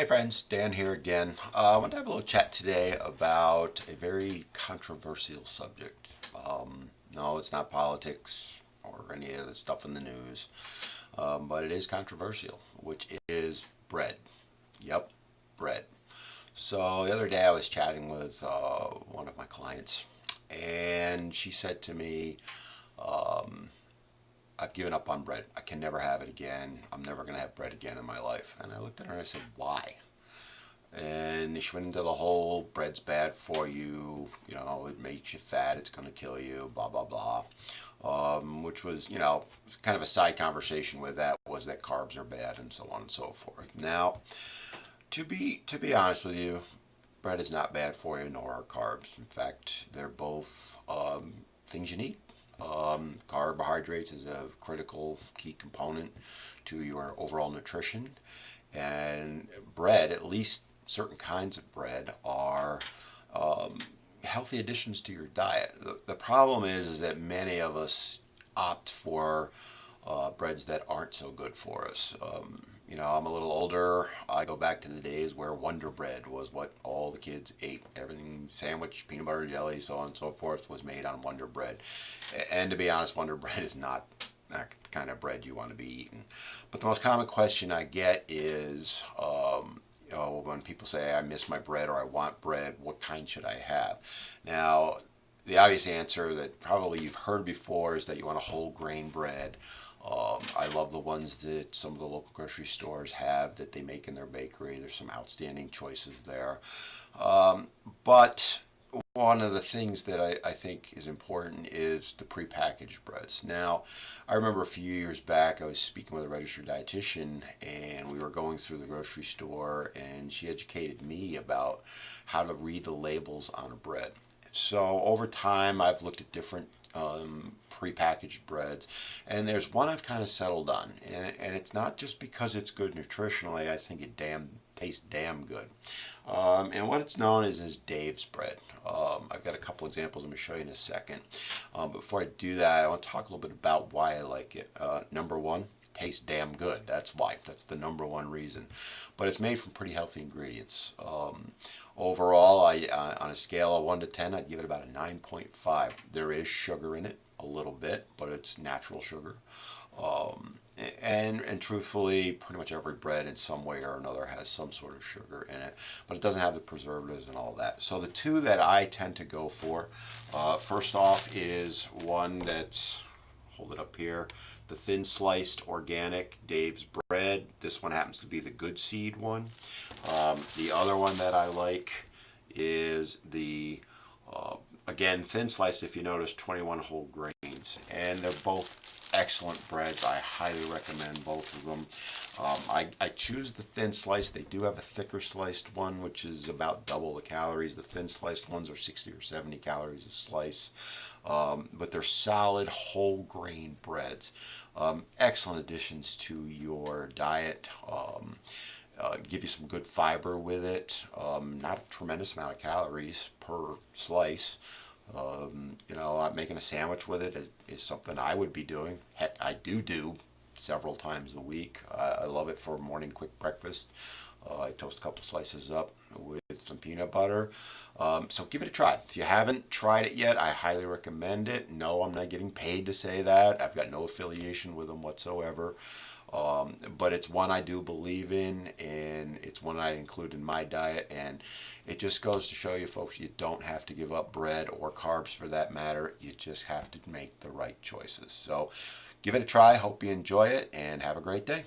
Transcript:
Hey friends, Dan here again. I want to have a little chat today about a very controversial subject. No, it's not politics or any of the stuff in the news, but it is controversial, which is bread. Yep, bread. So the other day I was chatting with one of my clients, and she said to me, um, I've given up on bread. I can never have it again. I'm never going to have bread again in my life. And I looked at her and I said, why? And she went into the whole bread's bad for you, it makes you fat, it's going to kill you, blah, blah, blah. Which was, kind of a side conversation with that was that carbs are bad and so on and so forth. Now, to be honest with you, bread is not bad for you, nor are carbs. In fact, they're both things you need. Carbohydrates is a critical key component to your overall nutrition, and bread, at least certain kinds of bread, are um, healthy additions to your diet. The problem is that many of us opt for breads that aren't so good for us. I'm a little older. I go back to the days where Wonder Bread was what all the kids ate. Everything, sandwich, peanut butter, jelly, so on and so forth, was made on Wonder Bread. And to be honest, Wonder Bread is not the kind of bread you want to be eating. But the most common question I get is, when people say, I miss my bread or I want bread, what kind should I have? Now, the obvious answer that probably you've heard before is that you want a whole grain bread. I love the ones that some of the local grocery stores have that they make in their bakery. There's some outstanding choices there. But one of the things that I think is important is the prepackaged breads. Now, I remember a few years back I was speaking with a registered dietitian, and we were going through the grocery store, and she educated me about how to read the labels on a bread. So over time, I've looked at different prepackaged breads, and there's one I've kind of settled on, and it's not just because it's good nutritionally. I think it tastes damn good. And what it's known as is Dave's bread. I've got a couple examples I'm going to show you in a second. Before I do that, I want to talk a little bit about why I like it. Number one, tastes damn good. That's why. That's the number one reason. But it's made from pretty healthy ingredients. Overall, on a scale of 1 to 10, I'd give it about a 9.5. There is sugar in it, a little bit, but it's natural sugar. And truthfully, pretty much every bread in some way or another has some sort of sugar in it, but it doesn't have the preservatives and all that. So the two that I tend to go for, first off, is one that's, hold it up here, the thin sliced organic Dave's bread. This one happens to be the good seed one. The other one that I like is the again, thin sliced, if you notice, 21 whole grains. And they're both excellent breads. I highly recommend both of them. I choose the thin sliced. They do have a thicker sliced one, which is about double the calories. The thin sliced ones are 60 or 70 calories a slice. But they're solid whole grain breads. Excellent additions to your diet. Give you some good fiber with it. Not a tremendous amount of calories per slice. Making a sandwich with it is something I would be doing. Heck, I do several times a week. I love it for a morning quick breakfast. I toast a couple slices up with some peanut butter. So give it a try. If you haven't tried it yet, I highly recommend it. No, I'm not getting paid to say that. I've got no affiliation with them whatsoever. But it's one I do believe in, and it's one I include in my diet. And it just goes to show you, folks, you don't have to give up bread or carbs for that matter. You just have to make the right choices. So give it a try. Hope you enjoy it, and have a great day.